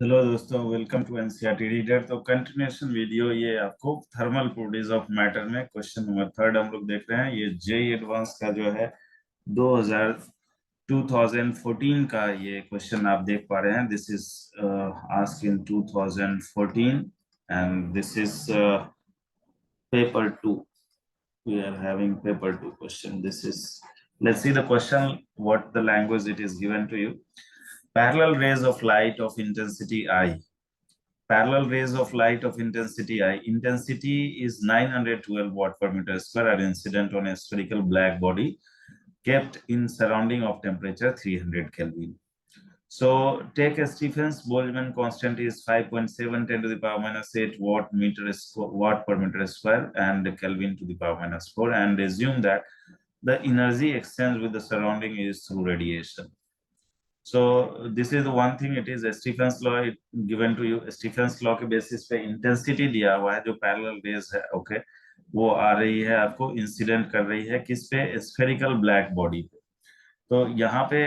Hello दोस्तों, welcome to NCERT reader. तो continuation video, ये आपको थर्मल प्रॉपर्टीज ऑफ मैटर में क्वेश्चन नंबर थर्ड हम लोग देख रहे हैं। ये जेई एडवांस का जो है 2000 2014 का ये क्वेश्चन आप देख पा रहे हैं। This is asked in 2014 and this is paper two. We are having paper two question. This is, let's see the question, what the language it is given to you. Parallel rays of light of intensity I. Parallel rays of light of intensity I. Intensity is 912 watt per meter square are incident on a spherical black body kept in surrounding of temperature 300 Kelvin. So take a Stephens Boltzmann constant is 5.7 10 to the power minus 8 watt per meter square and Kelvin to the power minus 4, and assume that the energy exchange with the surrounding is through radiation. So this is the one thing, it is a Stephens law given to you. Stephens law के basis पे intensity दिया हुआ है जो parallel raise है, okay, वो आ रही है आपको, इंसिडेंट कर रही है किस पे, स्फेरिकल ब्लैक बॉडी पे। तो यहाँ पे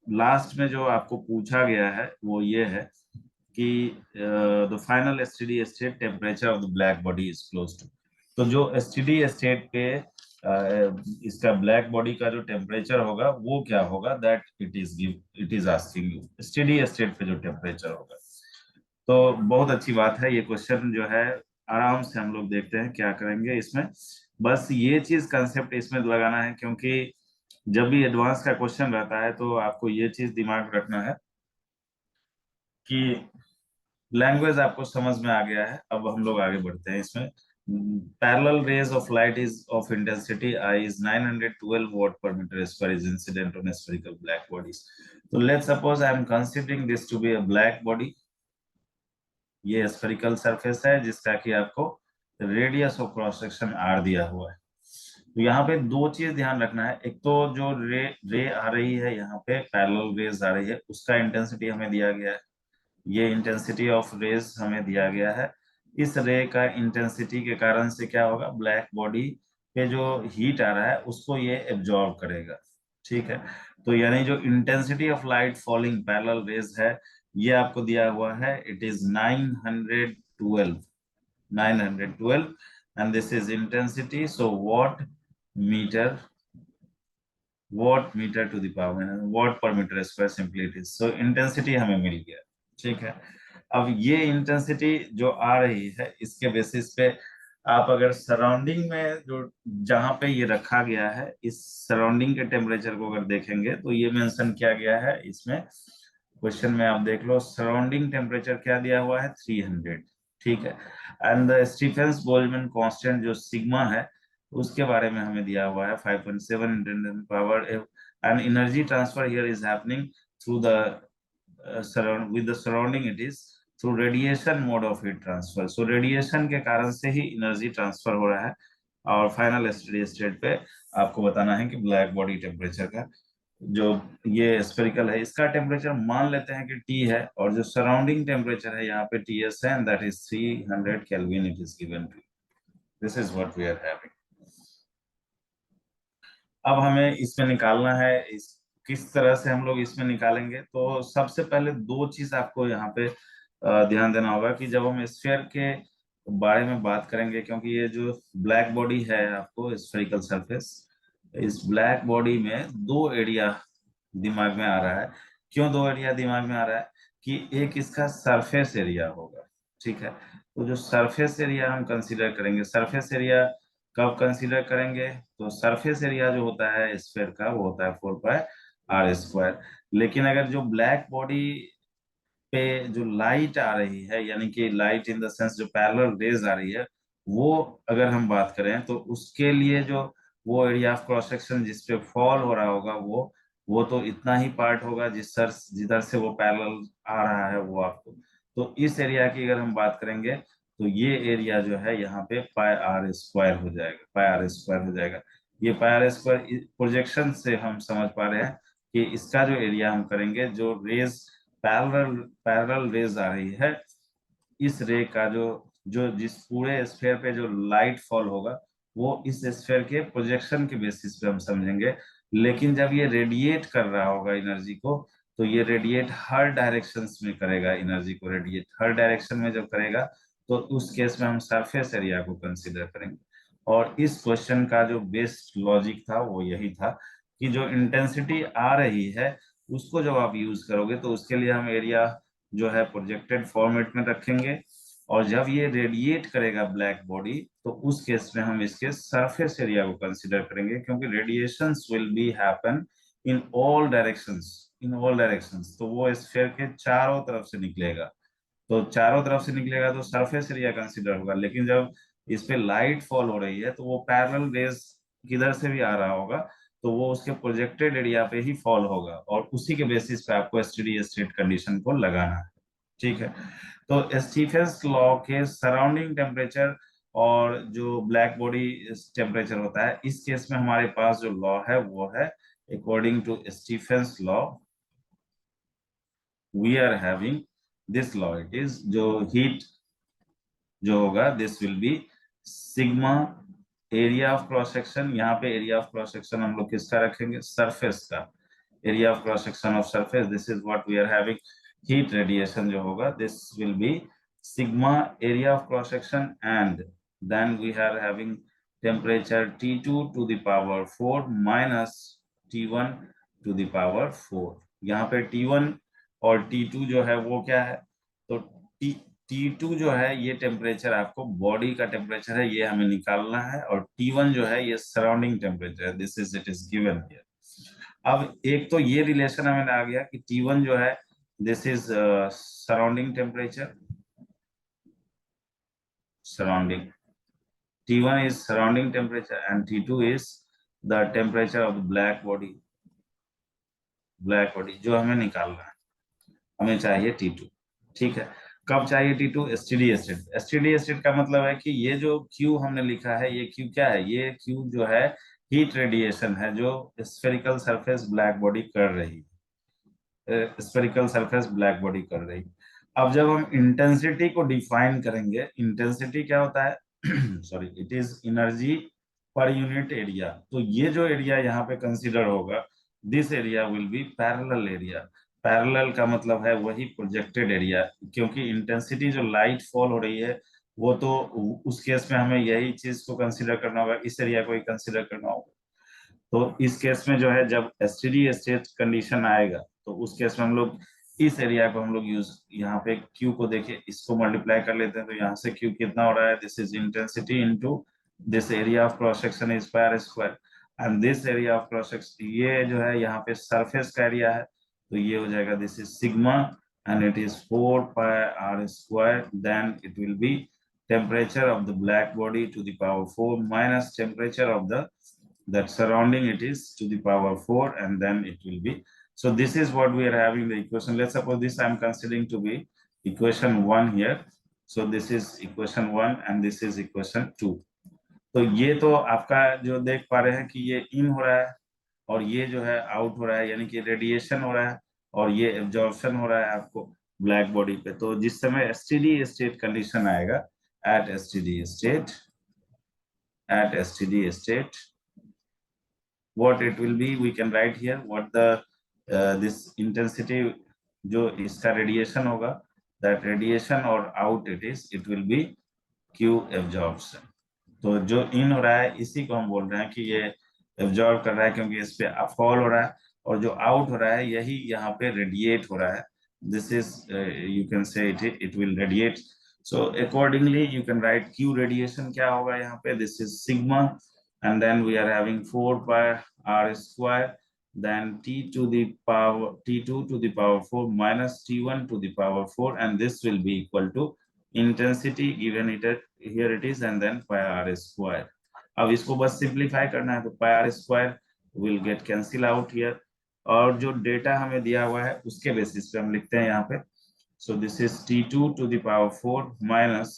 लास्ट में जो आपको पूछा गया है वो ये है कि the final steady state temperature of the black body is close to. तो जो एसटीडी स्टेट पे इसका ब्लैक बॉडी का जो टेम्परेचर होगा वो क्या होगा, that it is asking you STD state पे जो टेम्परेचर होगा। तो बहुत अच्छी बात है, ये क्वेश्चन जो है आराम से हम लोग देखते हैं क्या करेंगे इसमें। बस ये चीज कंसेप्ट इसमें लगाना है, क्योंकि जब भी एडवांस का क्वेश्चन रहता है तो आपको ये चीज दिमाग रखना है कि लैंग्वेज आपको समझ में आ गया है। अब हम लोग आगे बढ़ते हैं इसमें। Parallel rays of light is of intensity I is 912 watt per metre square is incident on spherical black bodies. तो let's suppose I am considering this to be a black body. ये स्फेरिकल सरफेस है जिसका कि आपको radius of cross section R दिया हुआ है। तो यहाँ पे दो चीज ध्यान रखना है। एक तो जो रे रे आ रही है, यहाँ पे पैरेलल रेज आ रही है, उसका इंटेंसिटी हमें दिया गया है। ये इंटेंसिटी ऑफ रेज हमें दिया गया है। इस रे का इंटेंसिटी के कारण से क्या होगा, ब्लैक बॉडी पे जो हीट आ रहा है उसको ये एब्जॉर्ब करेगा। ठीक है, तो यानी जो intensity of light falling parallel raise है ये आपको दिया हुआ है, it is 912 and this is intensity, so meter watt meter to the power watt per meter square simply it is, so intensity हमें मिल गया। ठीक है, अब ये इंटेंसिटी जो आ रही है इसके बेसिस पे आप अगर सराउंडिंग में जो जहां पे ये रखा गया है इस सराउंडिंग के टेम्परेचर को अगर देखेंगे तो ये मेंशन किया गया है इसमें क्वेश्चन में। आप देख लो, सराउंडिंग टेम्परेचर क्या दिया हुआ है, 300। ठीक है, and the Stefan's Boltzmann constant जो सिग्मा है उसके बारे में हमें दिया हुआ है 5.7 × 10⁻⁴, and energy transfer here is happening through the with the surrounding, it is through radiation mode of heat transfer. So radiation के कारण से ही एनर्जी ट्रांसफर हो रहा है। और फाइनल स्टेडी स्टेट पे आपको बताना है कि ब्लैक बॉडी टेम्परेचर का जो ये स्फेरिकल है इसका टेम्परेचर मान लेते हैं कि टी है, और जो सराउंडिंग टेम्परेचर है यहाँ पे टी एस है, and that is 300 kelvin it is given to. This is what we are having. अब हमें इसमें निकालना है, इस किस तरह से हम लोग इसमें निकालेंगे। तो सबसे पहले दो चीज आपको यहाँ पे ध्यान देना होगा कि जब हम स्फीयर के बारे में बात करेंगे, क्योंकि ये जो ब्लैक बॉडी है आपको स्फेरिकल सरफेस, इस ब्लैक बॉडी में दो एरिया दिमाग में आ रहा है। क्यों दो एरिया दिमाग में आ रहा है कि एक इसका सरफेस एरिया होगा। ठीक है, तो जो सरफेस एरिया हम कंसीडर करेंगे, सरफेस एरिया कब कंसीडर करेंगे, तो सरफेस एरिया जो होता है स्फीयर का वो होता है 4πr²। लेकिन अगर जो ब्लैक बॉडी पे जो लाइट आ रही है, यानी कि लाइट इन द सेंस जो पैरेलल रेज आ रही है, वो अगर हम बात करें तो उसके लिए जो वो एरिया ऑफ क्रॉस सेक्शन जिस पे फॉल हो रहा होगा वो तो इतना ही पार्ट होगा जिधर से वो पैरेलल आ रहा है वो आपको। तो इस एरिया की अगर हम बात करेंगे तो ये एरिया जो है यहाँ पे πr² हो जाएगा, πr² हो जाएगा। ये πr² प्रोजेक्शन से हम समझ पा रहे हैं कि इसका जो एरिया हम करेंगे, जो रेज पैरेलल पैरेलल रेज आ रही है, इस रे का जो जो जिस पूरे स्फीयर पे जो लाइट फॉल होगा वो इस स्फीयर के प्रोजेक्शन के बेसिस पे हम समझेंगे। लेकिन जब ये रेडिएट कर रहा होगा एनर्जी को, तो ये रेडिएट हर डायरेक्शंस में करेगा, एनर्जी को रेडिएट हर डायरेक्शन में जब करेगा तो उस केस में हम सरफेस एरिया को कंसीडर करेंगे। और इस क्वेश्चन का जो बेस्ट लॉजिक था वो यही था कि जो इंटेंसिटी आ रही है उसको जब आप यूज करोगे तो उसके लिए हम एरिया जो है प्रोजेक्टेड फॉर्मेट में रखेंगे, और जब ये रेडिएट करेगा ब्लैक बॉडी तो उस केस में हम इसके सरफेस एरिया को कंसीडर करेंगे, क्योंकि radiations will be happen in all directions, in all directions. तो वो स्फीयर के चारों तरफ से निकलेगा, तो चारों तरफ से निकलेगा तो सरफेस एरिया कंसीडर होगा। लेकिन जब इस पे लाइट फॉल हो रही है तो वो पैरेलल रेज किधर से भी आ रहा होगा तो वो उसके प्रोजेक्टेड एरिया पे ही फॉल होगा, और उसी के बेसिस पे आपको स्टेडी स्टेट कंडीशन को लगाना है। ठीक है, तो स्टीफेंस लॉ के सराउंडिंग टेम्परेचर और जो ब्लैक बॉडी टेम्परेचर होता है, इस केस में हमारे पास जो लॉ है वो है according to Stefan's law we are having this law, it is जो हीट जो होगा this will be sigma area of cross section. यहाँ पे एरिया ऑफ क्रॉस सेक्शन हम लोग किसका रखेंगे, सरफेस का, area of cross section of surface, this is what we are having. Heat radiation जो होगा this will be sigma area of cross section, and then we are having temperature T2 to the power 4 minus T1 to the power 4। यहाँ पे T1 और T2 जो है वो क्या है, तो T2 जो है ये टेम्परेचर आपको बॉडी का टेम्परेचर है, ये हमें निकालना है, और T1 जो है ये सराउंडिंग टेम्परेचर है, this is it is given here. अब एक तो ये रिलेशन हमें आ गया कि T1 जो है this is surrounding temperature, surrounding T1 is surrounding temperature and T2 is the temperature of the black body, black body जो हमें निकालना है, हमें चाहिए T2। ठीक है, कब चाहिए T2, STD state. STD state का मतलब है कि ये जो Q हमने लिखा है, ये Q क्या है, ये Q जो है हीट रेडिएशन है जो स्फेरिकल सरफेस ब्लैक बॉडी कर रही है, स्फेरिकल सरफेस ब्लैक बॉडी कर रही है। अब जब हम इंटेंसिटी को डिफाइन करेंगे, इंटेंसिटी क्या होता है sorry, it is energy per unit area. तो ये जो एरिया यहाँ पे कंसीडर होगा, this area will be parallel area. Parallel का मतलब है वही प्रोजेक्टेड एरिया, क्योंकि इंटेंसिटी जो लाइट फॉल हो रही है वो तो उस केस में हमें यही चीज को कंसीडर करना होगा, इस एरिया को ही कंसीडर करना होगा। तो इस केस में जो है जब एसटीडी स्टेट कंडीशन आएगा तो उस केस में हम लोग इस एरिया को हम लोग यूज, यहाँ पे क्यू को देखिए, इसको मल्टीप्लाई कर लेते हैं तो यहाँ से क्यू कितना हो रहा है, this is intensity into this area of cross section is pi square, and this area of cross section ये जो है यहाँ पे सरफेस का एरिया है, तो ये हो जाएगा this is sigma and it is 4 pi R square, then it will be temperature of the black body to the power 4 minus temperature of the that surrounding it is to the power 4, and then it will be, so this is what we are having the equation. Let's suppose this I am considering to be equation 1 here, so this is equation 1 and this is equation 2। तो ये तो आपका जो देख पा रहे हैं कि ये इन हो रहा है और ये जो है आउट हो रहा है, यानी कि रेडिएशन हो रहा है और ये एब्जॉर्प्शन हो रहा है आपको ब्लैक बॉडी पे। तो जिस समय एसटीडी स्टेट कंडीशन आएगा, at STD state, at STD state, what it will be, we can write here what the this intensity जो इसका रेडिएशन होगा, that radiation or out it will be Q absorption। तो जो इन हो रहा है इसी को हम बोल रहे हैं कि ये एब्जॉर्ब कर रहा है, क्योंकि इस पे फॉल हो रहा है, और जो आउट हो रहा है यही यहाँ पे रेडिएट हो रहा है, this is you can say it will radiate. So accordingly you can write Q radiation क्या होगा यहाँ पे, this is sigma, and then we are having 4 pi r square, then T2 to the power 4 minus T1 to the power 4, and this will be equal to intensity given it at, here it is, and then pi r square। अब इसको बस simplify करना है तो pi r square will get cancel out here, और जो data हमें दिया हुआ है उसके बेसिस पे हम लिखते हैं यहाँ पे। So this is T2 to the power 4 minus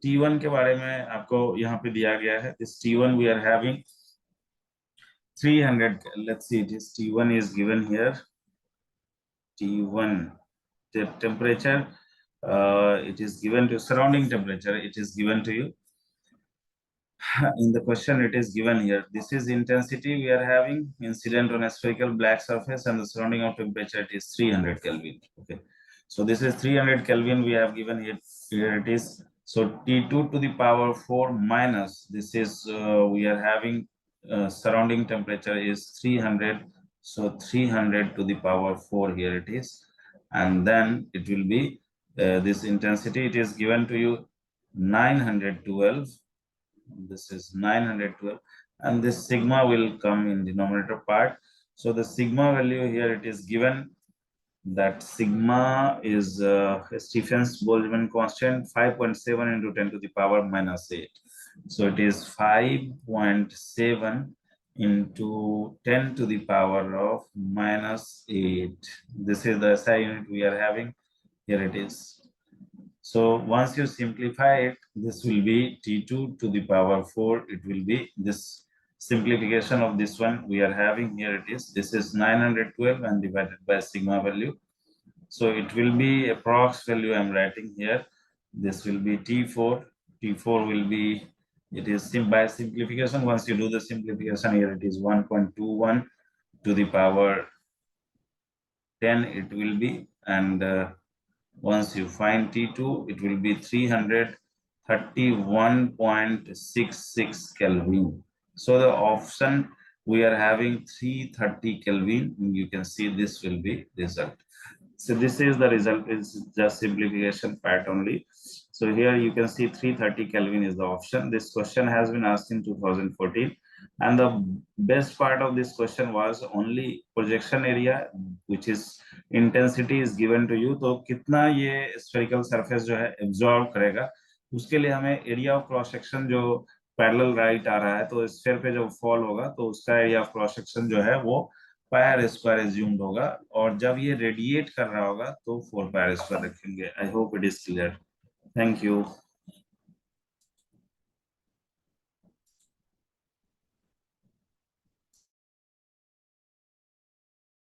T1 के बारे में आपको यहाँ पे दिया गया है, this T1 we are having 300, let's see, it is T1 is given here, T1 the temperature it is given to surrounding temperature, it is given to you In the question it is given here, this is intensity we are having incident on a spherical black surface and the surrounding of temperature it is 300 Kelvin. Okay, so this is 300 Kelvin we have given here. Here it is. So T2 to the power 4 minus this is we are having surrounding temperature is 300. So 300 to the power 4 here it is, and then it will be this intensity it is given to you 912. This is 912, and this sigma will come in denominator part. So the sigma value here it is given that sigma is Stefan's Boltzmann constant 5.7 into 10 to the power minus 8. So it is 5.7 into 10 to the power of minus 8. This is the SI unit we are having. Here it is. So once you simplify it, this will be T2 to the power 4. It will be this simplification of this one we are having here. It is, this is 912 and divided by sigma value. So it will be approx value I'm writing here. This will be T4. T4 will be, it is by simplification. Once you do the simplification here, it is 1.21 to the power 10 it will be, and once you find T2, it will be 331.66 Kelvin. So the option we are having 330 Kelvin. You can see this will be result. So this is the result, is just simplification part only. So here you can see 330 Kelvin is the option. This question has been asked in 2014. And the best part of this question was only projection area, which is intensity is given to you. तो कितना ये spherical surface जो है absorb करेगा, उसके लिए हमें area of cross section जो पैरेलल राइट आ रहा है, तो स्फीयर पे जब फॉल होगा तो उसका एरिया ऑफ क्रॉस सेक्शन जो है वो पायर स्क्वायर एज्यूम्ड होगा, और जब ये रेडिएट कर रहा होगा तो 4 पायर स्क्वायर रखेंगे. I hope it is clear. Thank you.